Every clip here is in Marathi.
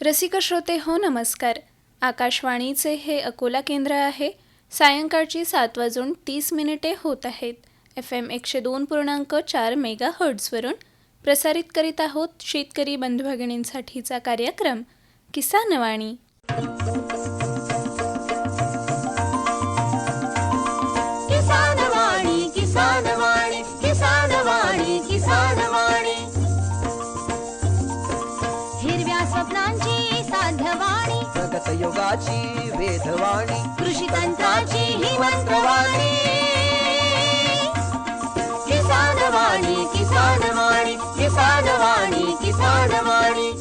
रसिक श्रोते हो नमस्कार. आकाशवाणीचे हे अकोला केंद्र आहे. सायंकाळची 7:30 होत आहेत. FM 102.4 मेगाहर्ट्झवरून प्रसारित करीत आहोत शेतकरी बंधू भगिनींसाठीचा कार्यक्रम किसानवाणी. किसानवाणी किसानवाणी किसानवाणी किसानवाणी हिरव्या स्वप्नांची साध्यवाणी प्रगत योगाची वेधवाणी कृषी तंत्राची ही मंत्रवाणी किसानवाणी किसानवाणी किसानवाणी किसानवाणी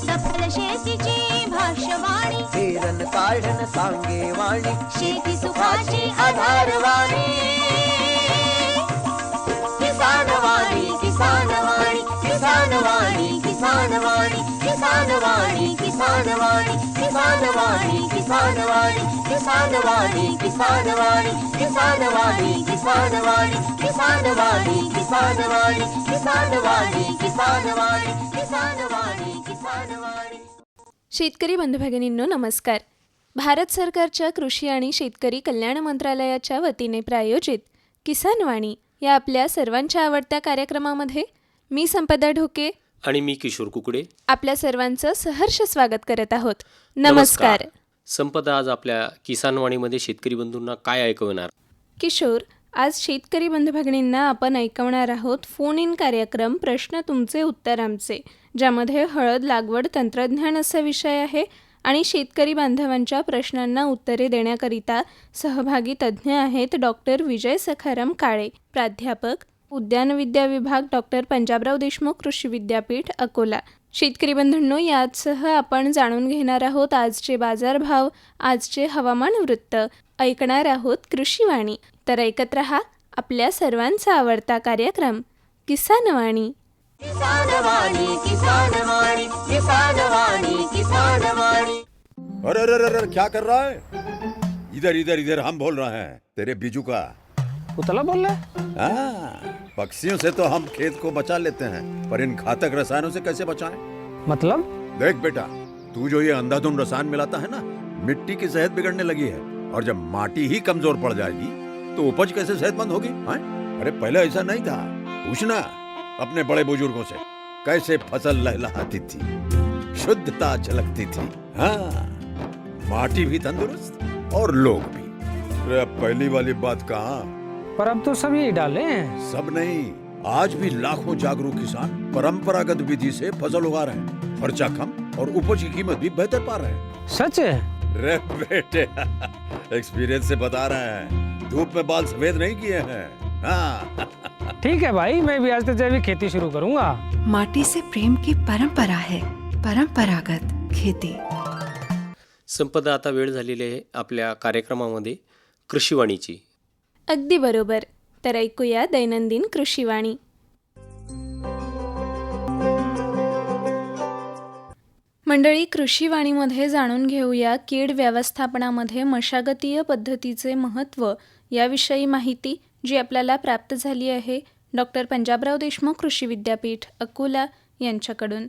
सफल शेतीची भाष्यवाणी पेरन काढन सांगे वाणी शेती सुखाची आधारवाणी किसानवाणी किसानवाणी किसानवाणी किसानवाणी किसानवाणी किसानवाणी किसानवाणी किसानवाणी किसानवाणी किसानवाणी किसानवाणी किसानवाणी किसानवाणी किसानवाणी किसानवाणी किसानवाणी किसानवाणी किसानवाणी. शेतकरी बंधू भगिनींनो नमस्कार. भारत सरकारच्या कृषी आणि शेतकरी कल्याण मंत्रालयाच्या वतीने प्रायोजित किसानवाणी या आपल्या सर्वांच्या आवडत्या कार्यक्रमामध्ये मी संपदा ढोके आणि मी किशोर कुकडे आपल्या सर्वांचं सहर्ष स्वागत करत आहोत. नमस्कार. संपदा, आज आपल्या किसानवाणीमध्ये शेतकरी बंधूंना काय ऐकवणार? किशोर, आज शेतकरी बंधू भगिनींना आपण ऐकवणार आहोत फोन इन कार्यक्रम प्रश्न तुमचे उत्तर आमचे, ज्यामध्ये हळद लागवड तंत्रज्ञान असा विषय आहे आणि शेतकरी बांधवांच्या प्रश्नांना उत्तरे देण्याकरिता सहभागी तज्ज्ञ आहेत डॉक्टर विजय सखाराम काळे, प्राध्यापक उद्यानविद्या विभाग, डॉक्टर पंजाबराव देशमुख कृषी विद्यापीठ अकोला. शेतकरी बंधूंनो, यासह आपण जाणून घेणार आहोत आजचे बाजारभाव, आजचे हवामान वृत्त, ऐकणार आहोत कृषीवाणी. तर ऐकत रहा आपल्या सर्वांचा आवडता कार्यक्रम किसानवाणी. किसानवाणी किसानवाणी किसानवाणी किसानवाणी. अरे अरे अरे अरे, क्या कर रहा है? इधर इधर इधर, हम बोल रहे हैं तेरे बीजू का. उतला बोल रहा है? हाँ, पक्षियों से तो हम खेत को बचा लेते हैं, पर इन घातक रसायनों से कैसे बचाएं? मतलब? देख बेटा, तू जो ये अंधाधुंध रसायन मिलाता है ना, मिट्टी की सेहत बिगड़ने लगी है. और जब माटी ही कमजोर पड़ जाएगी तो उपज कैसे सेहतमंद होगी? हाँ? अरे पहले ऐसा नहीं था. पूछना अपने बड़े बुजुर्गों से, कैसे फसल लहलहाती थी, शुद्धता झलकती थी. हाँ, माटी भी तंदुरुस्त और लोग भी. अरे अब पहली वाली बात कहाँ? पर अब तो सब यही डाले हैं. सब नहीं, आज भी लाखों जागरूक किसान परंपरागत विधि से फसल उगा रहे हैं. खर्चा कम और उपज की कीमत भी बेहतर पा रहे हैं. सच है? रे बेटे, एक्सपीरियंस से बता रहे हैं, धूप में बाल सफेद नहीं किए हैं. हाँ. ठीक है भाई, मैं भी आज से जैविक खेती शुरू करूंगा. माटी से प्रेम की परंपरा है, परंपरागत खेती. संपदा, आता वेळ झालेली आहे आपल्या कार्यक्रमामध्ये कृषीवाणीची. अगदी बरोबर. तर ऐकूया दैनंदिन कृषीवाणी. मंडळी, कृषीवाणीमध्ये जाणून घेऊया कीड व्यवस्थापनामध्ये मशागतीय पद्धतीचे महत्त्व याविषयी माहिती, जी आपल्याला प्राप्त झाली आहे डॉक्टर पंजाबराव देशमुख कृषी विद्यापीठ अकोला यांच्याकडून.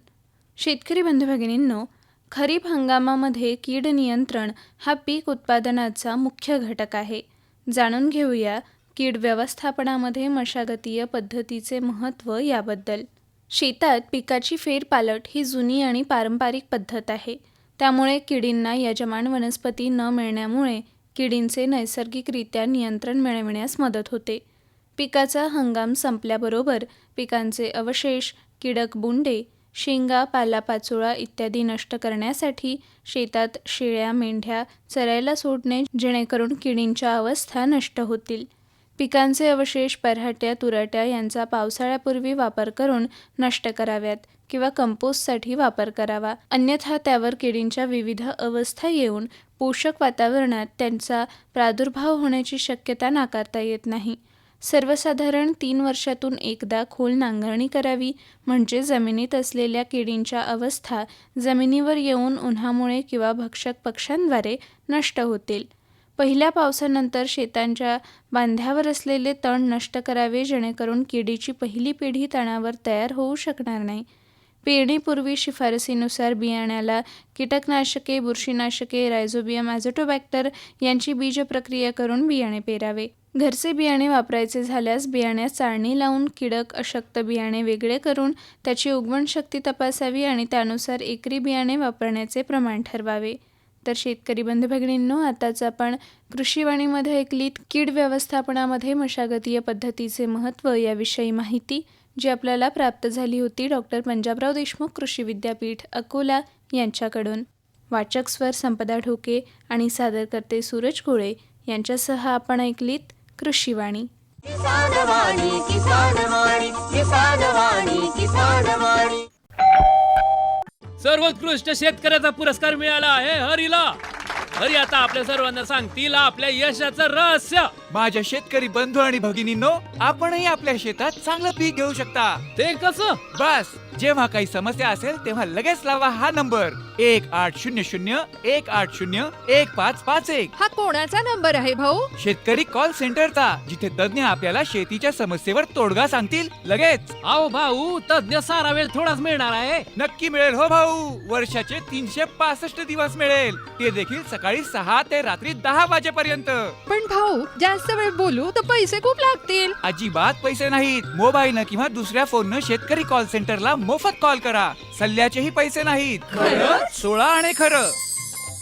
शेतकरी बंधू भगिनींनो, खरीप हंगामामध्ये कीड नियंत्रण हा पीक उत्पादनाचा मुख्य घटक आहे. जाणून घेऊया कीड व्यवस्थापनामध्ये मशागतीय पद्धतीचे महत्त्व याबद्दल. शेतात पिकाची फेरपालट ही जुनी आणि पारंपरिक पद्धत आहे. त्यामुळे किडींना यजमान वनस्पती न मिळण्यामुळे किडींचे नैसर्गिकरित्या नियंत्रण मिळविण्यास मदत होते. पिकाचा हंगाम संपल्याबरोबर पिकांचे अवशेष, कीडक बुंडे, शेंगा, पालापाचोळा इत्यादी नष्ट करण्यासाठी शेतात शेळ्या, मेंढ्या चरायला सोडणे, जेणेकरून किडींच्या अवस्था नष्ट होतील. पिकांचे अवशेष, पराट्या, तुराट्या यांचा पावसाळ्यापूर्वी वापर करून नष्ट कराव्यात किंवा कंपोस्टसाठी वापर करावा. अन्यथा त्यावर किडींच्या विविध अवस्था येऊन पोषक वातावरणात त्यांचा प्रादुर्भाव होण्याची शक्यता नाकारता येत नाही. सर्वसाधारण 3 वर्षातून एकदा खोल नांगरणी करावी, म्हणजे जमिनीत असलेल्या किडींच्या अवस्था जमिनीवर येऊन उन्हामुळे किंवा भक्षक पक्ष्यांद्वारे नष्ट होतील. पहिल्या पावसानंतर शेतांच्या बांध्यावर असलेले तण नष्ट करावे, जेणेकरून किडीची पहिली पिढी तणावर तयार होऊ शकणार नाही. पेरणीपूर्वी शिफारसीनुसार बियाण्याला कीटकनाशके, बुरशीनाशके, रायझोबियम ॲझोटोबॅक्टर यांची बीज प्रक्रिया करून बियाणे पेरावे. घरचे बियाणे वापरायचे झाल्यास बियाण्यास चाळणी लावून कीडक अशक्त बियाणे वेगळे करून त्याची उगवण शक्ती तपासावी आणि त्यानुसार एकरी बियाणे वापरण्याचे प्रमाण ठरवावे. तर शेतकरी बंधू भगिनींनो, आताच आपण कृषीवाणीमध्ये ऐकलीत कीड व्यवस्थापनामध्ये मशागतीय पद्धतीचे महत्त्व याविषयी माहिती, जी आपल्याला प्राप्त झाली होती डॉक्टर पंजाबराव देशमुख कृषी विद्यापीठ अकोला यांच्याकडून. वाचक स्वर संपदा ढोके आणि सादरकर्ते सूरज गोळे यांच्यासह आपण ऐकलीत कृषीवाणी. किसान वाणी, किसान वाणी, किसान वाणी, किसान वाणी. सर्वोत्कृष्ट शेतकऱ्याचा पुरस्कार मिळाला आहे हरीला. हरी आता आपल्या सर्वांना सांगतील आपल्या यशाचं रहस्य. माझ्या शेतकरी बंधू आणि भगिनींनो, आपणही आपल्या शेतात चांगलं पीक घेऊ शकता. ते कसं? बस जेव्हा काही समस्या असेल तेव्हा लगेच लावा हा नंबर 1800-180-1551. हा कोणाचा नंबर आहे भाऊ? शेतकरी कॉल सेंटरचा, जिथे तज्ञ आपल्याला शेतीच्या समस्येवर तोडगा सांगतील लगेच. अहो भाऊ, तज्ञ सारा वेळ थोडाच मिळणार आहे. नक्की मिळेल हो भाऊ. वर्षाचे 365 दिवस मिळेल, ते देखील सकाळी 6 ते रात्री 10 वाजेपर्यंत. पण भाऊ, जास्त वेळ बोलू तर पैसे खूप लागतील. अजिबात पैसे नाहीत. मोबाईलनं किंवा दुसऱ्या फोननं शेतकरी कॉल सेंटरला मोफत कॉल करा. सल्ल्याचेही पैसे नाहीत. 16 आणि खरं.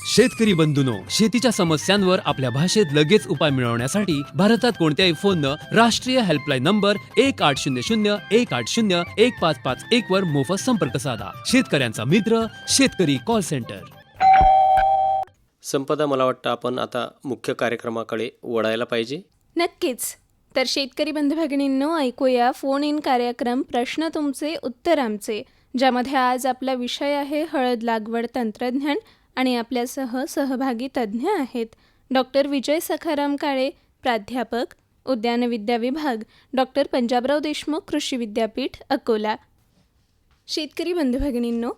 शेतकरी बंधूंनो, शेतीच्या समस्यांवर आपल्या भाषेत लगेच उपाय मिळवण्यासाठी भारतात कोणत्याही फोननं राष्ट्रीय हेल्पलाईन नंबर 1800-180-1551 वर मोफत संपर्क साधा. शेतकऱ्यांचा मित्र शेतकरी कॉल सेंटर. संपदा, मला वाटतं आपण आता मुख्य कार्यक्रमाकडे वळायला पाहिजे. नक्कीच. तर शेतकरी बंधू भगिनींनो, ऐकूया फोन इन कार्यक्रम प्रश्न तुमचे उत्तर आमचे, ज्यामध्ये आज आपला विषय आहे हळद लागवड तंत्रज्ञान आणि आपल्यासह सहभागी तज्ज्ञ आहेत डॉक्टर विजय सखाराम काळे, प्राध्यापक, उद्यानविद्या विभाग, डॉक्टर पंजाबराव देशमुख कृषी विद्यापीठ अकोला. शेतकरी बंधू भगिनींनो,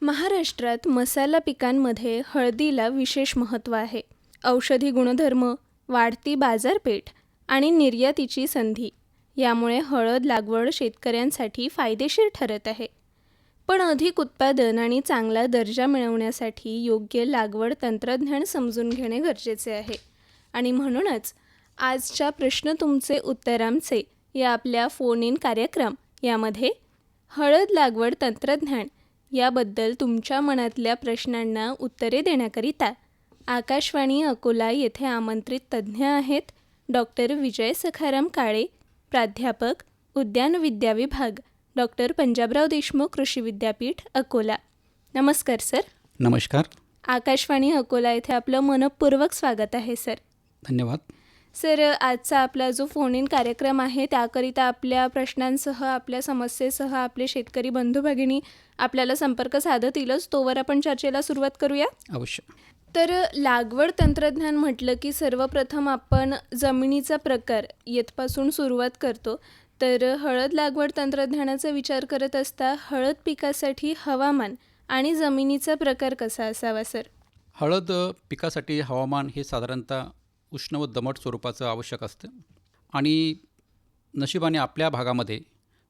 महाराष्ट्रात मसाला पिकांमध्ये हळदीला विशेष महत्त्व आहे. औषधी गुणधर्म, वाढती बाजारपेठ आणि निर्यातीची संधी यामुळे हळद लागवड शेतकऱ्यांसाठी फायदेशीर ठरत आहे. पण अधिक उत्पादन आणि चांगला दर्जा मिळवण्यासाठी योग्य लागवड तंत्रज्ञान समजून घेणे गरजेचे आहे. आणि म्हणूनच आजच्या प्रश्न तुमचे उत्तर आमचे या आपल्या फोन इन कार्यक्रम यामध्ये हळद लागवड तंत्रज्ञान याबद्दल तुमच्या मनातल्या प्रश्नांना उत्तरे देण्याकरिता आकाशवाणी अकोला येथे आमंत्रित तज्ज्ञ आहेत डॉक्टर विजय सखाराम काळे, प्राध्यापक, उद्यानविद्या विभाग, डॉक्टर पंजाबराव देशमुख कृषी विद्यापीठ अकोला. नमस्कार सर. नमस्कार. आकाशवाणी अकोला येथे आपलं मनपूर्वक स्वागत आहे सर. धन्यवाद. सर, आजचा आपला जो फोन इन कार्यक्रम आहे त्याकरिता आपल्या प्रश्नांसह, आपल्या समस्येसह आपले शेतकरी बंधू भगिनी आपल्याला संपर्क साधतीलच. तोवर आपण चर्चेला सुरुवात करूया. अवश्य. तर लागवड तंत्रज्ञान म्हटलं की सर्वप्रथम आपण जमिनीचा प्रकार येथपासून सुरुवात करतो. तर हळद लागवड तंत्रज्ञानाचा विचार करत असता हळद पिकासाठी हवामान आणि जमिनीचा प्रकार कसा असावा सर? हळद पिकासाठी हवामान हे साधारणतः उष्ण व दमट स्वरूपाचं आवश्यक असतं आणि नशिबाने आपल्या भागामध्ये,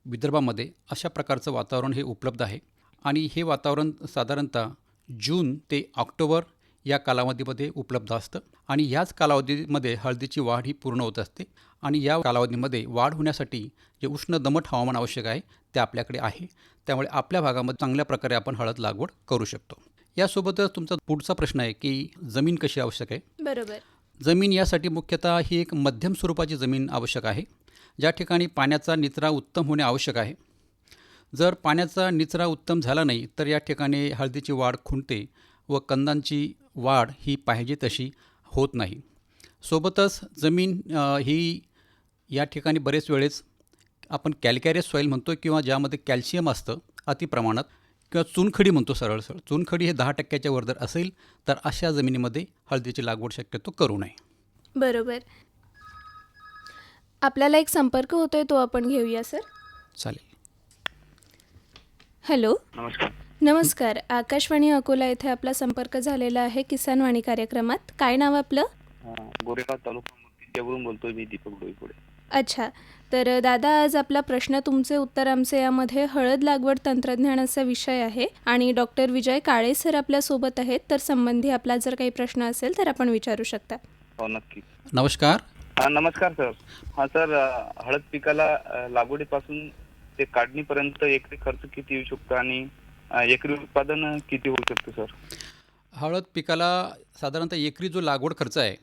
विदर्भामध्ये अशा प्रकारचं वातावरण हे उपलब्ध आहे. आणि हे वातावरण साधारणतः जून ते ऑक्टोबर या कालावधीमध्ये उपलब्ध असतं आणि याच कालावधीमध्ये हळदीची वाढ ही पूर्ण होत असते. आणि या कालावधीमध्ये वाढ होण्यासाठी जे उष्ण दमट हवामान आवश्यक आहे ते आपल्याकडे आहे. त्यामुळे आपल्या भागामध्ये चांगल्या प्रकारे आपण हळद लागवड करू शकतो. यासोबतच तुमचा पुढचा प्रश्न आहे की जमीन कशी आवश्यक आहे. बरोबर. जमीन यासाठी मुख्यतः ही एक मध्यम स्वरूपाची जमीन आवश्यक आहे, ज्या ठिकाणी पाण्याचा निचरा उत्तम होणे आवश्यक आहे. जर पाण्याचा निचरा उत्तम झाला नाही तर या ठिकाणी हळदीची वाढ खुंटते व कंदांची वाढ ही पाहिजे तशी होत नाही. सोबतच जमीन ही या ठिकाणी बरेच वेळेस आपण कॅल्कॅरियस सॉईल म्हणतो किंवा ज्यामध्ये कॅल्शियम असतं अतिप्रमाणात, किंवा चुनखडी म्हणतो सरळ. चुनखडी हे 10% वर जर असेल तर अशा जमिनीमध्ये हळदीची लागवड शक्यतो करू नये. बरोबर. आपल्याला एक संपर्क होतोय, तो आपण घेऊया सर. चालेल. हॅलो. नमस्कार. नमस्कार. आकाशवाणी अकोला येथे आपला संपर्क झालेला आहे किसान वाणी कार्यक्रमात. काय नाव आपलं? गोरेगाव तालुका मूर्तिजावरून बोलतोय मी, दीपक डोईपुढे. अच्छा. तर दादा, आज आपला प्रश्न तुमचे उत्तर आमचे यामध्ये हळद लागवड तंत्रज्ञान असा विषय आहे आणि डॉक्टर विजय काळे सर आपल्यासोबत आहेत. तर संबंधी आपला जर काही प्रश्न असेल तर आपण विचारू शकता. हो नक्की. नमस्कार. नमस्कार सर. सर, हळद पिकाला लागवडीपासून ते काढणीपर्यंत एकरी खर्च किती येऊ शकतो आणि एकरी उत्पादन किती होऊ शकतं सर? हळद पिकाला साधारणतः एकरी जो लागवड खर्च आहे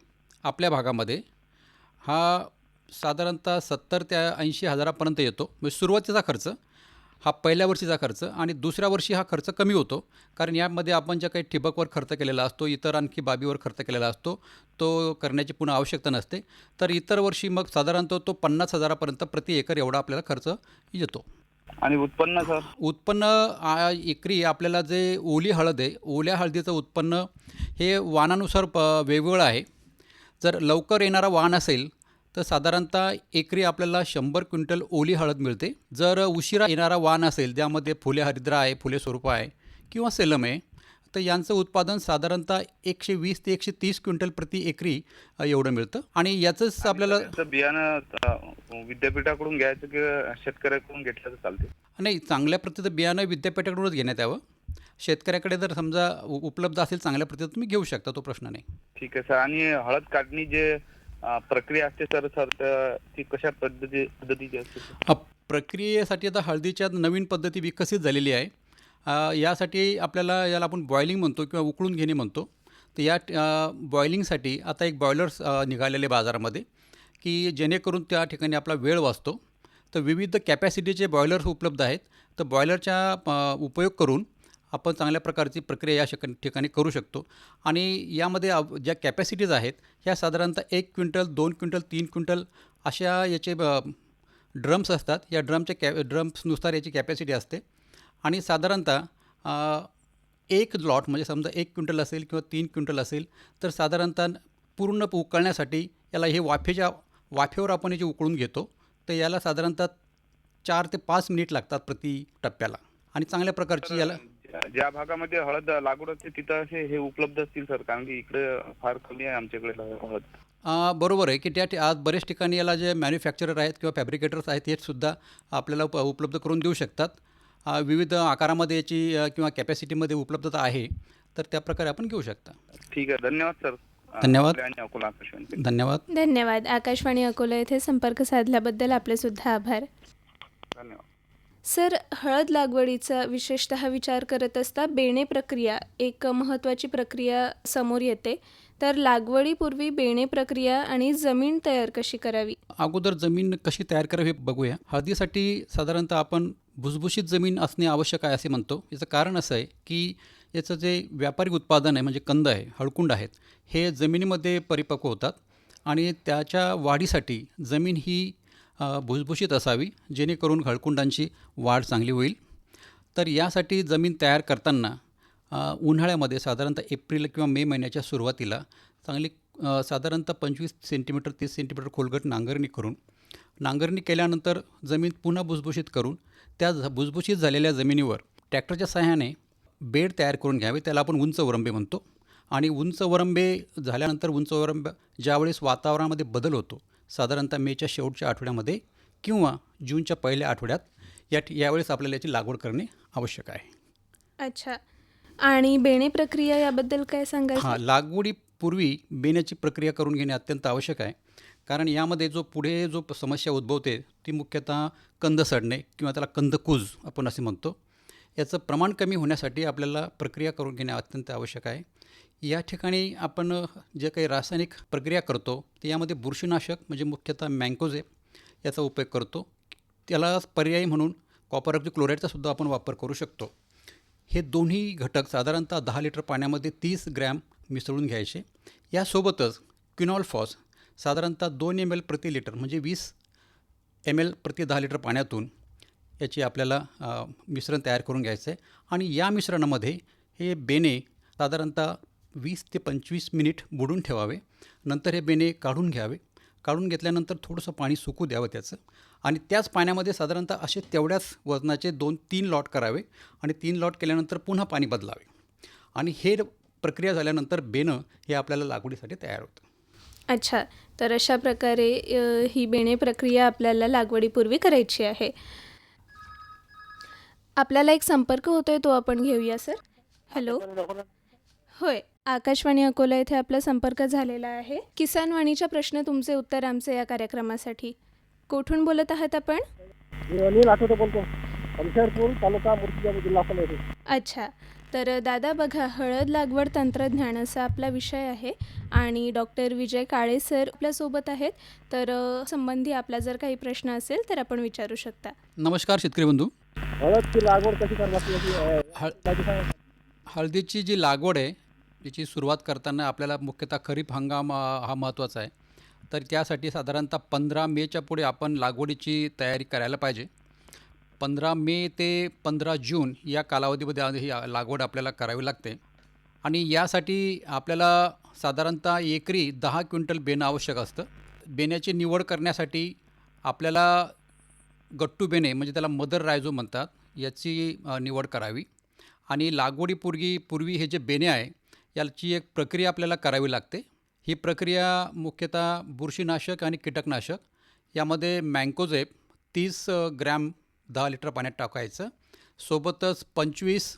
आपल्या भागामध्ये हा साधारणतः 70 ते 80 हजारापर्यंत येतो. म्हणजे सुरुवातीचा खर्च हा पहिल्या वर्षीचा खर्च आणि दुसऱ्या वर्षी हा खर्च कमी होतो, कारण यामध्ये आपण ज्या काही ठिबकवर खर्च केलेला असतो, इतर आणखी बाबीवर खर्च केलेला असतो, तो करण्याची पुन्हा आवश्यकता नसते. तर इतर वर्षी मग साधारणतः तो 50 हजारापर्यंत प्रति एकर एवढा आपल्याला खर्च येतो. आणि उत्पन्न सर? उत्पन्न एकरी आपल्याला जे ओली हळद आहे, ओल्या हळदीचं उत्पन्न हे वाणानुसार वेगवेगळं आहे. जर लवकर येणारा वाण असेल तर साधारणतः एकरी आपल्याला 100 क्विंटल ओली हळद मिळते. जर उशिरा येणारा वाण असेल, ज्यामध्ये फुले हरिद्रा आहे, फुले स्वरूप आहे किंवा सेलम आहे, तर यांचं उत्पादन साधारणतः 120 ते 130 क्विंटल प्रति एकरी एवढं मिळतं. आणि याचंच आपल्याला बियाणं विद्यापीठाकडून घ्यायचं किंवा शेतकऱ्याकडून घेतलं तर चालते? नाही, चांगल्या प्रतीचं बियाणं विद्यापीठाकडूनच घेण्यात यावं. शेतकऱ्याकडे जर समजा उपलब्ध असेल चांगल्या प्रतीचं, तुम्ही घेऊ शकता, तो प्रश्न नाही. ठीक आहे सर. आणि हळद काढणी जे प्रक्रिया असते सर ती कशा पद्धतीची असते? प्रक्रियेसाठी आता हळदीच्या नवीन पद्धती विकसित झालेली आहे. यासाठी आपल्याला याला आपण बॉयलिंग म्हणतो किंवा उकळून घेणे म्हणतो. तर या बॉयलिंगसाठी आता एक बॉयलर्स निघालेले बाजारामध्ये, की जेणेकरून त्या ठिकाणी आपला वेळ वाचतो. तर विविध कॅपॅसिटीचे बॉयलर्स उपलब्ध आहेत. तर बॉयलरचा उपयोग करून आपण चांगल्या प्रकारची प्रक्रिया या ठिकाणी करू शकतो. आणि यामध्ये ज्या कॅपॅसिटीज आहेत ह्या साधारणतः 1 क्विंटल, 2 क्विंटल, 3 क्विंटल अशा याचे ड्रम्स असतात. या ड्रम्सनुसार याची कॅपॅसिटी असते. आणि साधारणतः एक लॉट म्हणजे समजा 1 क्विंटल असेल किंवा 3 क्विंटल असेल तर साधारणतः पूर्ण उकळण्यासाठी याला हे वाफेवर आपण याची उकळून घेतो. तर याला साधारणतः 4 ते 5 मिनिट लागतात प्रति टप्प्याला. आणि चांगल्या प्रकारची याला ज्या भागामध्ये हळद लागवड असते तिथं हे उपलब्ध असतील सर, कारण की इकडे फार कमी आहे आमच्याकडे हळद. बरोबर आहे की आज बरेच ठिकाणी याला जे मॅन्युफॅक्चरर आहेत किंवा फॅब्रिकेटर्स आहेत हे सुद्धा आपल्याला उपलब्ध करून देऊ शकतात. विविध आकारामध्ये याची किंवा कॅपॅसिटीमध्ये उपलब्धता आहे, तर त्या प्रकारे आपण घेऊ शकता. ठीक आहे, धन्यवाद सर. धन्यवाद. अकोला आकाशवाणी. धन्यवाद. धन्यवाद. आकाशवाणी अकोला येथे संपर्क साधल्याबद्दल आपले सुद्धा आभार. धन्यवाद सर. हळद लागवडीचा विशेषतः विचार करत असता बेणे प्रक्रिया एक महत्त्वाची प्रक्रिया समोर येते. तर लागवडीपूर्वी बेणे प्रक्रिया आणि जमीन तयार कशी करावी? अगोदर जमीन कशी तयार करावी हे बघूया. हळदीसाठी साधारणतः आपण भुसभुशीत जमीन असणे आवश्यक आहे असे म्हणतो. याचं कारण असं आहे की याचं जे व्यापारिक उत्पादन आहे म्हणजे कंद आहे, हळकुंड आहेत, हे जमिनीमध्ये परिपक्व होतात आणि त्याच्या वाढीसाठी जमीन ही भुसभुशीत असावी, जेणेकरून हळकुंडांची वाढ चांगली होईल. तर यासाठी जमीन तयार करताना उन्हाळ्यामध्ये साधारणतः एप्रिल किंवा मे महिन्याच्या सुरुवातीला चांगली साधारणतः 25 सेंटीमीटर 30 सेंटीमीटर खोलगट नांगरणी केल्यानंतर जमीन पुन्हा भुसभुशीत करून त्या भुसभुशीत झालेल्या जमिनीवर ट्रॅक्टरच्या सहाय्याने बेड तयार करून घ्यावे. त्याला आपण उंच वरंबे म्हणतो. आणि उंच वरंबे झाल्यानंतर उंच वरंबे ज्यावेळेस वातावरणामध्ये बदल होतो, साधारणतः मेच्या शेवटच्या आठवड्यामध्ये किंवा जूनच्या पहिल्या आठवड्यात यावेळेस आपल्याला याची लागवड करणे आवश्यक आहे. अच्छा. आणि बेणे प्रक्रिया याबद्दल काय सांगायचं? लागवडीपूर्वी बेण्याची प्रक्रिया करून घेणे अत्यंत आवश्यक आहे. कारण यामध्ये पुढे समस्या उद्भवते ती मुख्यतः कंद सडणे किंवा त्याला कंदकूज आपण असे म्हणतो. याचं प्रमाण कमी होण्यासाठी आपल्याला प्रक्रिया करून घेणे अत्यंत आवश्यक आहे. या ठिकाणी आपण जे काही रासायनिक प्रक्रिया करतो ते यामध्ये बुरशीनाशक म्हणजे मुख्यतः मँकोझेब याचा उपयोग करतो. त्याला पर्यायी म्हणून कॉपर ऑक्झीक्लोराईडचा सुद्धा आपण वापर करू शकतो. हे दोन्ही घटक साधारणतः 10 लिटर पाण्यामध्ये 30 ग्रॅम मिसळून घ्यायचे. यासोबतच क्विनॉल-फॉस साधारणतः 2 ml प्रति लिटर म्हणजे 20 ml प्रति 10 लिटर पाण्यातून याची आपल्याला मिश्रण तयार करून घ्यायचं आहे. आणि या मिश्रणामध्ये हे बेणे साधारणतः 20 ते 25 मिनिट बुडून ठेवावे. नंतर हे बेणे काढून घ्यावे. काढून घेतल्यानंतर थोडंसं पाणी सुकू द्यावं त्याचं. आणि त्याच पाण्यामध्ये साधारणतः असे तेवढ्याच वजनाचे 2-3 लॉट करावे. आणि 3 लॉट केल्यानंतर पुन्हा पाणी बदलावे. आणि हे प्रक्रिया झाल्यानंतर बेणं हे आपल्याला लागवडीसाठी तयार होतं. अच्छा, तर अशा प्रकारे ही बेणे प्रक्रिया आपल्याला लागवडीपूर्वी करायची आहे. आपल्याला एक संपर्क होतोय, तो आपण घेऊया सर. हॅलो. होय, आकाशवाणी अकोला येथे आपला संपर्क झालेला आहे. किसान वाणीच्या प्रश्न तुमचे उत्तर आमचे या कार्यक्रमासाठी. कुठून बोलत आहात आपण? अच्छा, तर दादा बघा, हळद लागवड तंत्रज्ञान असा आपला विषय आहे आणि डॉक्टर विजय काळे सर आपल्यासोबत आहेत. तर संबंधी आपला जर काही प्रश्न असेल तर आपण विचारू शकता. नमस्कार शेतकरी बंधू. हळदची लागवड कशी करावी? हळदीची जी लागवड आहे याची सुरुवात करताना आपल्याला मुख्यतः खरीप हंगाम हा महत्त्वाचा आहे. तर त्यासाठी साधारणतः 15 मेच्या पुढे आपण लागवडीची तयारी करायला पाहिजे. 15 मे ते 15 जून या कालावधीमध्ये ही लागवड आपल्याला करावी लागते. आणि यासाठी आपल्याला साधारणतः एकरी 10 क्विंटल बेणं आवश्यक असतं. बेण्याची निवड करण्यासाठी आपल्याला गट्टू बेणे म्हणजे त्याला मदर रायझो म्हणतात, याची निवड करावी. आणि लागवडीपूर्वी हे जे बेणे आहे याची एक प्रक्रिया आपल्याला करावी लागते. ही प्रक्रिया मुख्यतः बुरशीनाशक आणि कीटकनाशक यामध्ये मँकोझेब 30 ग्रॅम 10 लिटर पाण्यात टाकायचं. सोबतच 25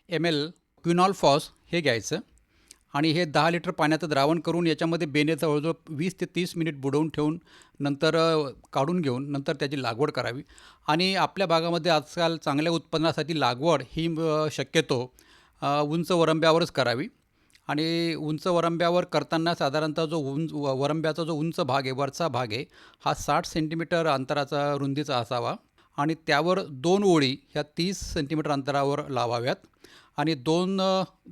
ml क्विनॉल-फॉस हे घ्यायचं आणि हे 10 लिटर पाण्याचं द्रावण करून याच्यामध्ये बेणे जवळजवळ 20 ते 30 मिनिट बुडवून ठेवून नंतर काढून घेऊन नंतर त्याची लागवड करावी. आणि आपल्या भागामध्ये आजकाल चांगल्या उत्पन्नासाठी लागवड ही शक्यतो उंच वरंब्यावरच करावी. आणि उंच वरंब्यावर करताना साधारणतः जो वरंब्याचा जो उंच भाग आहे, वरचा भाग आहे, हा 60 सेंटीमीटर अंतराचा रुंदीचा असावा आणि त्यावर 2 ओळी ह्या 30 सेंटीमीटर अंतरावर लावाव्यात. आणि 2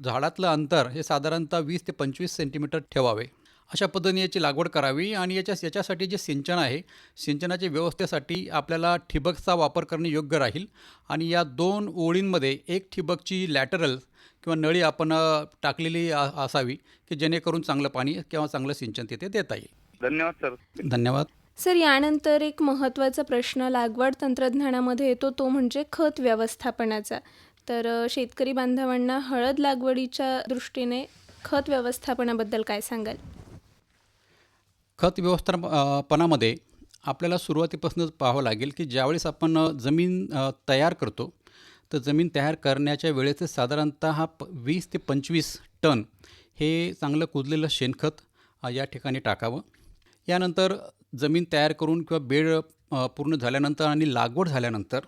झाडातलं अंतर हे साधारणतः 20 ते 25 सेंटीमीटर ठेवावे. अशा पद्धतीने याची लागवड करावी. आणि याच्यासाठी जे सिंचन आहे, सिंचनाच्या व्यवस्थेसाठी आपल्याला ठिबकचा वापर करणे योग्य राहील. आणि या 2 ओळींमध्ये एक ठिबकची लॅटरल किंवा नळी आपण टाकलेली असावी की जेणेकरून चांगलं पाणी किंवा चांगलं सिंचन तिथे देता येईल. धन्यवाद सर. धन्यवाद. सर, यानंतर एक महत्त्वाचा प्रश्न लागवड तंत्रज्ञानामध्ये येतो, तो म्हणजे खत व्यवस्थापनाचा. तर शेतकरी बांधवांना हळद लागवडीच्या दृष्टीने खत व्यवस्थापनाबद्दल काय सांगाल? खत व्यवस्थापनामध्ये आपल्याला सुरुवातीपासूनच पाहावं लागेल की ज्यावेळेस आपण जमीन तयार करतो तर जमीन तयार करण्याच्या वेळेस साधारणतः 20 ते 25 टन हे चांगलं कुजलेलं शेणखत या ठिकाणी टाकावं. यानंतर जमीन तयार करून किंवा बेड पूर्ण झाल्यानंतर आणि लागवड झाल्यानंतर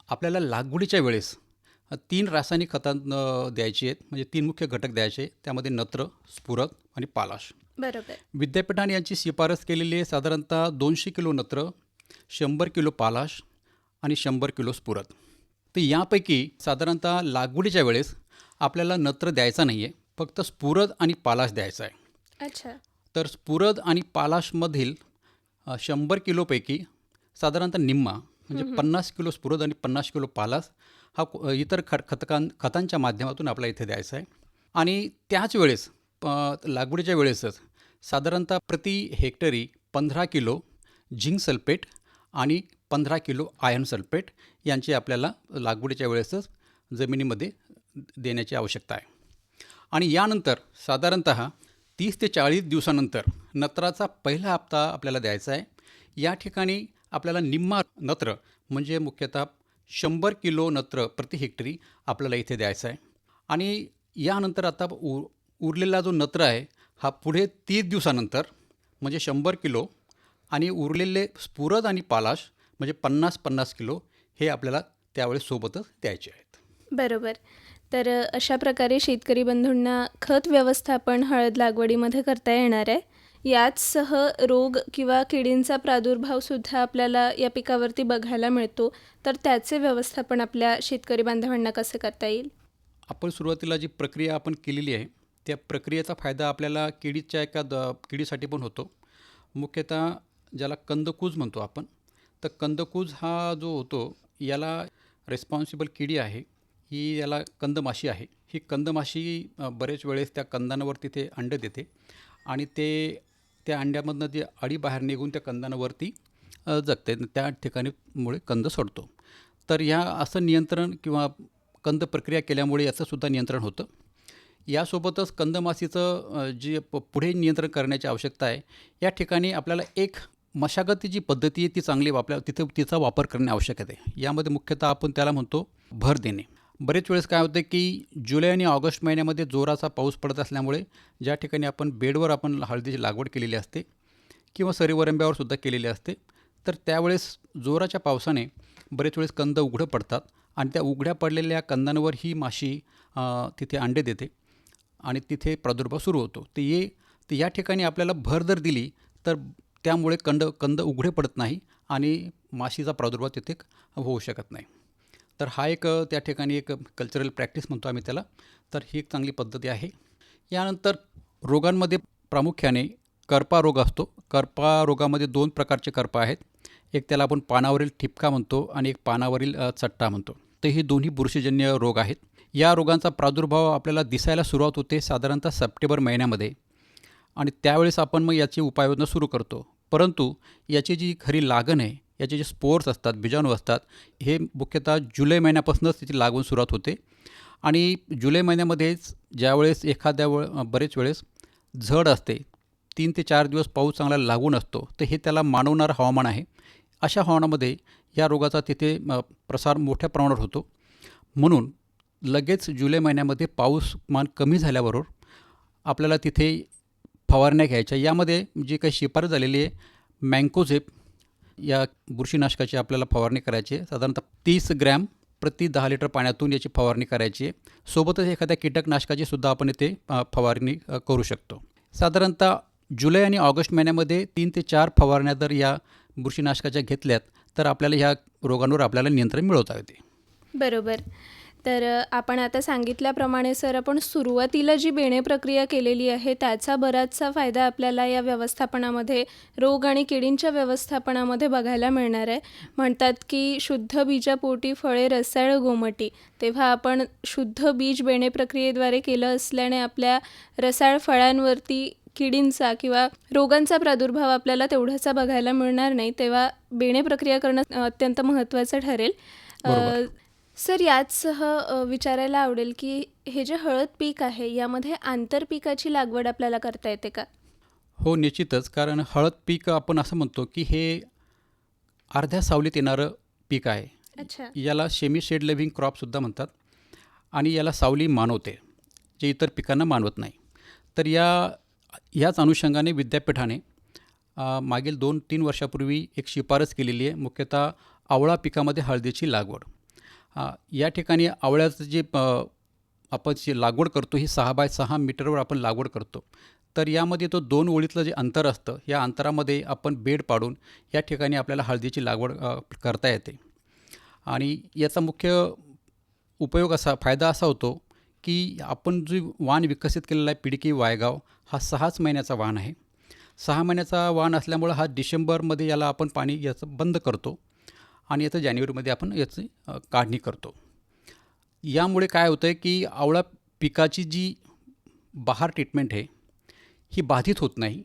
आपल्याला लागवडीच्या वेळेस 3 रासायनिक खतं द्यायची आहेत. म्हणजे 3 मुख्य घटक द्यायचे. त्यामध्ये नत्र, स्फुरद आणि पालाश. बरोबर. विद्यापीठाने यांची शिफारस केलेली आहे साधारणतः 200 किलो नत्र, 100 किलो पालाश आणि 100 किलो स्फुरद. तर यापैकी साधारणतः लागवडीच्या वेळेस आपल्याला नत्र द्यायचा नाही आहे, फक्त स्फुरद आणि पालाश द्यायचा आहे. अच्छा. तर स्फुरद आणि पालाशमधील 100 किलोपैकी साधारणतः निम्मा म्हणजे 50 किलो स्फुरद आणि 50 किलो पालाश हा इतर खतांच्या माध्यमातून आपल्याला इथे द्यायचा आहे. आणि त्याच वेळेस लागवडीच्या वेळेसच साधारणतः प्रति हेक्टरी 15 किलो झिंक सल्फेट आणि 15 किलो आयर्न सल्फेट यांची आपल्याला लागवडीच्या वेळेसच जमिनीमध्ये देण्याची आवश्यकता आहे. आणि यानंतर साधारणतः 30 ते 40 दिवसानंतर नत्राचा पहिला हप्ता आपल्याला द्यायचा आहे. या ठिकाणी आपल्याला निम्मा नत्र म्हणजे मुख्यतः 100 किलो नत्र प्रति हेक्टरी आपल्याला इथे द्यायचा आहे. आणि यानंतर आता उरलेला जो नत्र आहे हा पुढे 30 दिवसानंतर म्हणजे 100 किलो आणि उरलेले स्फुरद आणि पालाश म्हणजे 50-50 किलो हे आपल्याला त्यावेळेस सोबतच द्यायचे आहेत. बरोबर. तर अशा प्रकारे शेतकरी बंधूंना खत व्यवस्थापन हळद लागवडीमध्ये करता येणार आहे. याचसह रोग किंवा किडींचा प्रादुर्भावसुद्धा आपल्याला या पिकावरती बघायला मिळतो. तर त्याचे व्यवस्थापन आपल्या शेतकरी बांधवांना कसं करता येईल? आपण सुरुवातीला जी प्रक्रिया आपण केलेली आहे त्या प्रक्रियेचा फायदा आपल्याला किडीसाठी पण होतो. मुख्यतः ज्याला कंदकूज म्हणतो आपण, तर कंदकूज हा जो होतो याला रेस्पॉन्सिबल किडी आहे, ही याला कंदमाशी आहे. ही कंदमाशी बरेच वेळेस त्या कंदांवर तिथे अंडे देते आणि त्या अंड्यामधनं जे अळी बाहेर निघून त्या कंदांवरती जगते, त्या ठिकाणी मुळे कंद सोडतो. तर ह्या असं नियंत्रण किंवा कंद प्रक्रिया केल्यामुळे याचंसुद्धा नियंत्रण होतं. यासोबतच कंदमाशीचं जे पुढे नियंत्रण करण्याची आवश्यकता आहे, या ठिकाणी आपल्याला एक मशागतीची पद्धती आहे ती चांगली तिचा वापर करणे आवश्यक आहे. यामध्ये मुख्यतः आपण त्याला म्हणतो भर देणे. बरेच वेळेस काय होतं की जुलै आणि ऑगस्ट महिन्यामध्ये जोराचा पाऊस पडत असल्यामुळे ज्या ठिकाणी आपण बेडवर आपण हळदीची लागवड केलेली असते किंवा सरीवरंब्यावर सुद्धा केलेली असते, तर त्यावेळेस जोराच्या पावसाने बरेच वेळेस कंद उघडं पडतात आणि त्या उघड्या पडलेल्या कंदांवर ही माशी तिथे अंडे देते आणि तिथे प्रादुर्भाव सुरू होतो. ते या ठिकाणी आपल्याला भर जर दिली तर त्यामुळे कंद उघडे पडत नाही आणि माशीचा प्रादुर्भाव तिथे होऊ शकत नाही. तर हा एक त्या ठिकाणी एक कल्चरल प्रॅक्टिस म्हणतो आम्ही त्याला. तर ही एक चांगली पद्धती आहे. यानंतर रोगांमध्ये प्रामुख्याने करपा रोग असतो. करपा रोगामध्ये 2 प्रकारचे करपा आहेत. एक त्याला आपण पानावरील ठिपका म्हणतो आणि एक पानावरील चट्टा म्हणतो. तर हे दोन्ही बुरशीजन्य रोग आहेत. या रोगांचा प्रादुर्भाव आपल्याला दिसायला सुरुवात होते साधारणतः सप्टेंबर महिन्यामध्ये आणि त्यावेळेस आपण मग याची उपाययोजना सुरू करतो. परंतु याची जी खरी लागण आहे, याचे जे स्पोर्स असतात, बीजाणू असतात, हे मुख्यतः जुलै महिन्यापासूनच त्याची लागवण सुरुवात होते आणि जुलै महिन्यामध्येच ज्यावेळेस बरेच वेळेस झड असते, 3 ते 4 दिवस पाऊस चांगला लागून असतो, तर हे त्याला मानवणारं हवामान आहे. अशा हवामानामध्ये या रोगाचा तिथे प्रसार मोठ्या प्रमाणावर होतो. म्हणून लगेच जुलै महिन्यामध्ये पाऊसमान कमी झाल्याबरोबर आपल्याला तिथे फवारण्या घ्यायच्या. यामध्ये जी काही शिफारस झालेली आहे, मँकोझेप या बुरशीनाशकाची आपल्याला फवारणी करायची आहे. साधारणतः 30 ग्रॅम प्रति 10 लिटर पाण्यातून याची फवारणी करायची आहे. सोबतच एखाद्या कीटकनाशकाची सुद्धा आपण इथे फवारणी करू शकतो. साधारणतः जुलै आणि ऑगस्ट महिन्यामध्ये 3 ते 4 फवारण्या जर या बुरशीनाशकाच्या घेतल्यात तर आपल्याला ह्या रोगांवर आपल्याला नियंत्रण मिळवता येते. बरोबर. तर आपण आता सांगितल्याप्रमाणे सर आपण सुरुवातीला जी बेणे प्रक्रिया केलेली आहे त्याचा बराचसा फायदा आपल्याला या व्यवस्थापनामध्ये, रोग आणि किडींच्या व्यवस्थापनामध्ये बघायला मिळणार आहे. म्हणतात की शुद्ध बीजापोटी फळे रसाळ गोमटी. तेव्हा आपण शुद्ध बीज बेणे प्रक्रियेद्वारे केलं असल्याने आपल्या रसाळ फळांवरती किडींचा किंवा रोगांचा प्रादुर्भाव आपल्याला तेवढासा बघायला मिळणार नाही. तेव्हा बेणे प्रक्रिया करणं अत्यंत महत्त्वाचं ठरेल. सर, याचसह विचारायला आवडेल की हे जे हळद पीक आहे यामध्ये आंतरपिकाची लागवड आपल्याला करता येते का? हो, निश्चितच. कारण हळद पीक आपण असं म्हणतो की हे अर्ध्या सावलीत येणारं पीक आहे. अच्छा. याला सेमी शेड लिव्हिंग क्रॉपसुद्धा म्हणतात आणि याला सावली मानवते, जे इतर पिकांना मानवत नाही. तर याच अनुषंगाने विद्यापीठाने मागील 2-3 वर्षापूर्वी एक शिफारस केलेली आहे, मुख्यतः आवळा पिकामध्ये हळदीची लागवड. या ठिकाणी आवळ्याचं जे आपण लागवड करतो ही 6x6 मीटरवर आपण लागवड करतो. तर यामध्ये तो 2 ओळीतलं जे अंतर असतं, या अंतरामध्ये आपण बेड पाडून या ठिकाणी आपल्याला हळदीची लागवड करता येते. आणि याचा मुख्य फायदा असा होतो की आपण जो वाण विकसित केलेला आहे पिडकी वायगाव, हा 6 महिन्याचा वाण आहे. 6 महिन्याचा वाण असल्यामुळं हा डिसेंबरमध्ये याला आपण पाणी याचं बंद करतो आणि याचं जानेवारीमध्ये आपण याची काढणी करतो. यामुळे काय होतं आहे की आवळा पिकाची जी बहार ट्रीटमेंट आहे ही बाधित होत नाही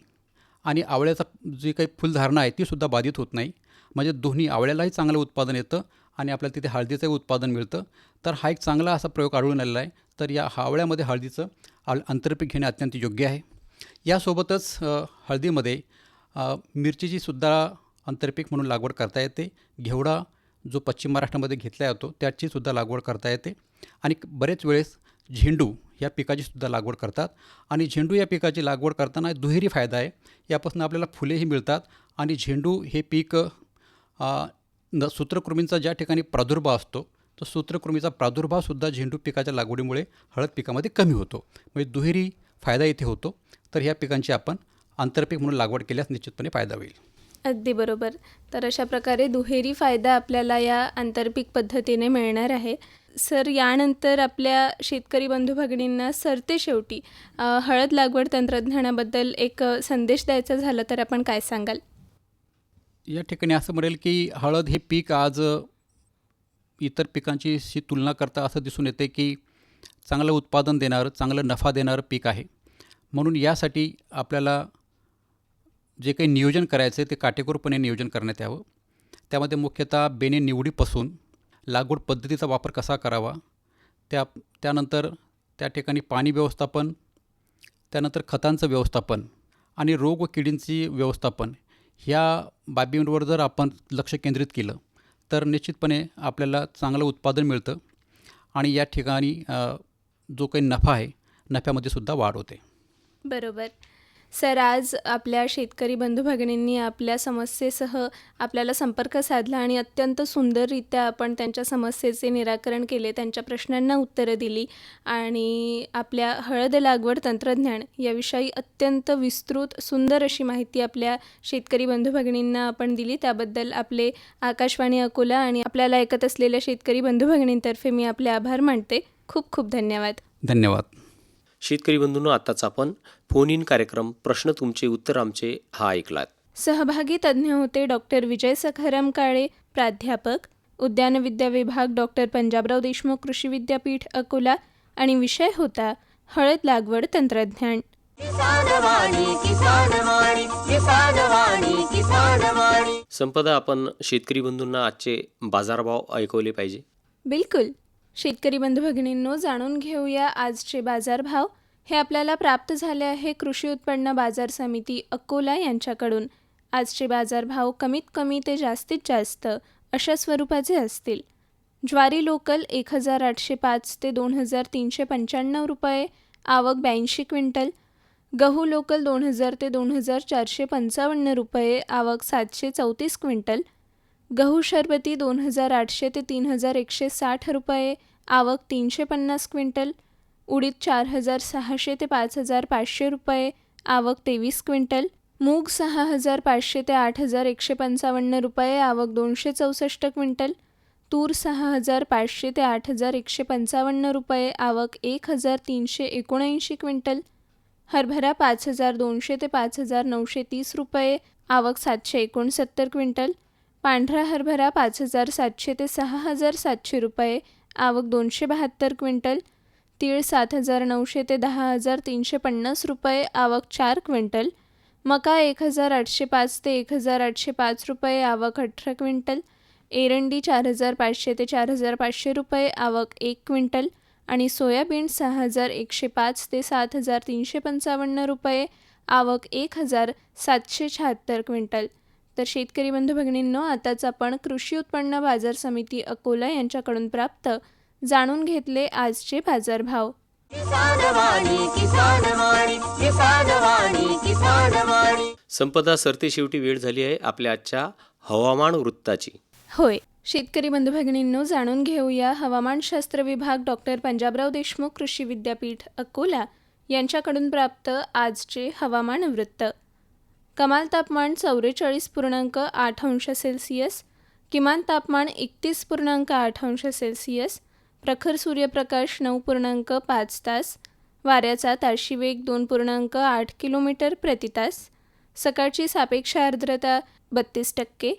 आणि आवळ्याचा जी काही फुलधारणा आहे तीसुद्धा बाधित होत नाही. म्हणजे दोन्ही आवळ्यालाही चांगलं उत्पादन येतं आणि आपल्याला तिथे हळदीचंही उत्पादन मिळतं. तर हा एक चांगला असा प्रयोग आढळून आलेला आहे. तर या आवळ्यामध्ये हळदीचं आंतरपीक घेणे अत्यंत योग्य आहे. यासोबतच हळदीमध्ये मिरचीची सुद्धा आंतरपीक म्हणून लागवड करता येते. घेवडा जो पश्चिम महाराष्ट्रामध्ये घेतला जातो त्याचीसुद्धा लागवड करता येते. आणि बरेच वेळेस झेंडू या पिकाची सुद्धा लागवड करतात आणि झेंडू या पिकाची लागवड करताना दुहेरी फायदा आहे. यापासून आपल्याला फुलेही मिळतात आणि झेंडू हे पीक सूत्रकृमींचा ज्या ठिकाणी प्रादुर्भाव असतो तो सूत्रकृमीचा प्रादुर्भावसुद्धा झेंडू पिकाच्या लागवडीमुळे हळद पिकामध्ये कमी होतो. म्हणजे दुहेरी फायदा इथे होतो. तर ह्या पिकांची आपण आंतरपीक म्हणून लागवड केल्यास निश्चितपणे फायदा होईल. अगदी बरोबर. तर अशा प्रकारे दुहेरी फायदा आपल्याला या आंतरपीक पद्धतीने मिळणार आहे. सर, यानंतर आपल्या शेतकरी बंधू भगिनींना सरते शेवटी हळद लागवड तंत्रज्ञानाबद्दल एक संदेश द्यायचा झाला तर आपण काय सांगाल? या ठिकाणी असं म्हणेल की हळद हे पीक आज इतर पिकांची तुलना करता असं दिसून येते की चांगलं उत्पादन देणारं, चांगलं नफा देणारं पीक आहे. म्हणून यासाठी आपल्याला जे काही नियोजन करायचं आहे ते काटेकोरपणे नियोजन करण्यात यावं. त्यामध्ये मुख्यतः बेणे निवडीपासून लागवड पद्धतीचा वापर कसा करावा, त्यानंतर त्या ठिकाणी पाणी व्यवस्थापन, त्यानंतर खतांचं व्यवस्थापन आणि रोग व किडींची व्यवस्थापन ह्या बाबींवर जर आपण लक्ष केंद्रित केलं तर निश्चितपणे आपल्याला चांगलं उत्पादन मिळतं आणि या ठिकाणी जो काही नफा आहे नफ्यामध्ये सुद्धा वाढ होते. बरोबर. सर, आज आपल्या शेतकरी बंधू भगिनींनी आपल्या समस्येसह आपल्याला संपर्क साधला आणि अत्यंत सुंदररित्या आपण त्यांच्या समस्येचे निराकरण केले, त्यांच्या प्रश्नांना उत्तरं दिली आणि आपल्या हळद लागवड तंत्रज्ञान याविषयी अत्यंत विस्तृत सुंदर अशी माहिती आपल्या शेतकरी बंधू भगिनींना आपण दिली. त्याबद्दल आपले आकाशवाणी अकोला आणि आपल्याला ऐकत असलेल्या शेतकरी बंधू भगिनींतर्फे मी आपले आभार मानते. खूप खूप धन्यवाद. धन्यवाद. शेतकरी बंधूंनो, आताच आपण फोन इन कार्यक्रम प्रश्न तुमचे उत्तर आमचे हा ऐकलात. सहभागी तज्ज्ञ होते डॉक्टर विजय सखाराम काळे, प्राध्यापक, उद्यानविद्या विभाग, डॉक्टर पंजाबराव देशमुख कृषी विद्यापीठ अकोला आणि विषय होता हळद लागवड तंत्रज्ञान. संपदा, आपण शेतकरी बंधूंना आजचे बाजारभाव ऐकवले पाहिजे. बिलकुल. शेतकरी बंधू भगिनींनो, जाणून घेऊया आजचे बाजारभाव. हे आपल्याला प्राप्त झाले आहे कृषी उत्पन्न बाजार समिती अकोला यांच्याकडून. आजचे बाजारभाव कमीत कमी ते जास्तीत जास्त अशा स्वरूपाचे असतील. ज्वारी लोकल 1805 ते 2395 रुपये, आवक 82 क्विंटल. गहू लोकल 2000 ते 2455 रुपये, आवक 734 क्विंटल. गहू शरबती 2800 ते 3160 रुपये, आवक 350 क्विंटल. उडीद 4600 ते 5500 रुपये, आवक 23 क्विंटल. मूग 6500 ते 8155 रुपये, आवक 264 क्विंटल. तूर 6500 ते 8155 रुपये, आवक 1379 क्विंटल. हरभरा 5200 ते 5930 रुपये, आवक 769 क्विंटल. पांढरा हरभरा 5700 ते 6700 रुपये, आवक 272 क्विंटल. तीळ 7900 ते 10350 रुपये, आवक 4 क्विंटल. मका 1805 ते 1805 रुपये, आवक 18 क्विंटल. एरंडी 4500 ते 4500 रुपये, आवक 1 क्विंटल. आणि सोयाबीन 6105 ते 7355 रुपये, आवक 1776 क्विंटल. तर शेतकरी बंधू भगिनींनो, आताच आपण कृषी उत्पन्न बाजार समिती अकोला यांच्याकडून प्राप्त जाणून घेतले आजचे बाजारभाव. संपदा, सरते शेवटी वेळ झाली आहे आपल्या आजच्या हवामान वृत्ताची. होय. शेतकरी बंधू भगिनींनो, जाणून घेऊया हवामानशास्त्र विभाग, डॉक्टर पंजाबराव देशमुख कृषी विद्यापीठ अकोला यांच्याकडून प्राप्त आजचे हवामान वृत्त. कमाल तापमान 44.8 अंश सेल्सिअस, किमान तापमान 31.8 अंश सेल्सिअस, प्रखर सूर्यप्रकाश 9.5 तास, वाऱ्याचा ताशी वेग 2.8 किलोमीटर प्रति तास. सकाळची सापेक्ष आर्द्रता 32%,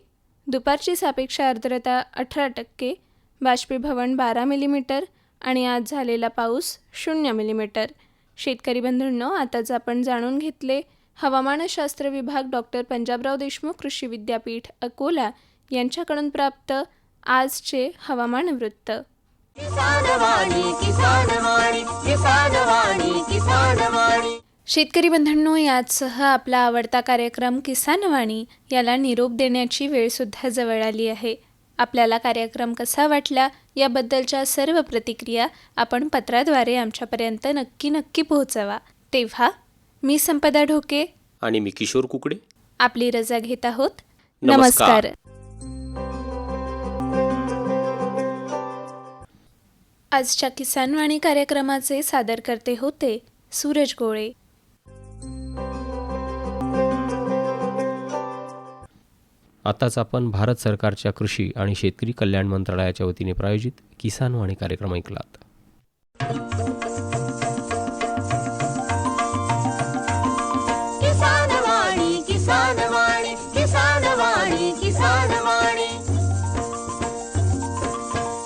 दुपारची सापेक्ष आर्द्रता 18%, बाष्पीभवन 12 मिलीमीटर आणि आज झालेला पाऊस 0 मिलीमीटर. शेतकरी बंधूंनो, आताच आपण जाणून घेतले हवामानशास्त्र विभाग, डॉक्टर पंजाबराव देशमुख कृषी विद्यापीठ अकोला यांच्याकडून प्राप्त आजचे हवामान वृत्त. शेतकरी बंधूंनो, याचसह आपला आवडता कार्यक्रम किसानवाणी याला निरोप देण्याची वेळसुद्धा जवळ आली आहे. आपल्याला कार्यक्रम कसा वाटला याबद्दलच्या सर्व प्रतिक्रिया आपण पत्राद्वारे आमच्यापर्यंत नक्की पोहोचवा. तेव्हा मी संपदा ढोके आणि मी किशोर कुकडे आपली रजा घेत आहोत. नमस्कार. आजच्या किसानवाणी कार्यक्रमाचे सादरकर्ते होते सूरज गोळे. आताच आपण भारत सरकारच्या कृषी आणि शेतकरी कल्याण मंत्रालयाच्या वतीने प्रायोजित किसानवाणी कार्यक्रम ऐकलात.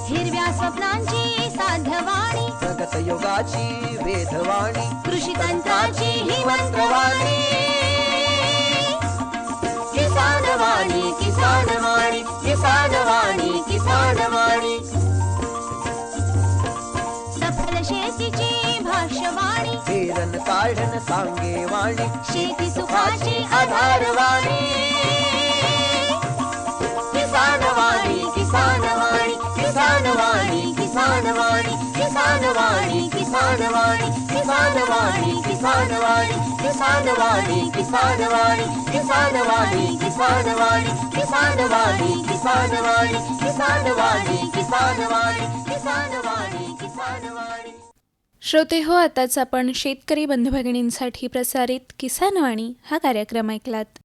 हिरव्या स्वप्नांची साध्यवाणी, प्रगत योगाची वेधवाणी, कृषी तंत्राची ही मंत्रवाणी. किसानवाणी, किसानवाणी, किसानवाणी, किसानवाणी. सफल शेतीची पेरन काढन सांगे वाणी शेती सुखाची आधारवाणी किसान वाणी किसान वाणी किसान वाणी किसान वाणी किसान वाणी किसान वाणी किसान वाणी किसान वाणी किसान वाणी किसान वाणी किसान वाणी किसान वाणी किसान वाणी किसान वाणी किसान वाणी किसान वाणी किसान वाणी किसान वाणी. श्रोते हो, आताच आपण शेतकरी बंधू भगिनींसाठी प्रसारित किसानवाणी हा कार्यक्रम ऐकलात.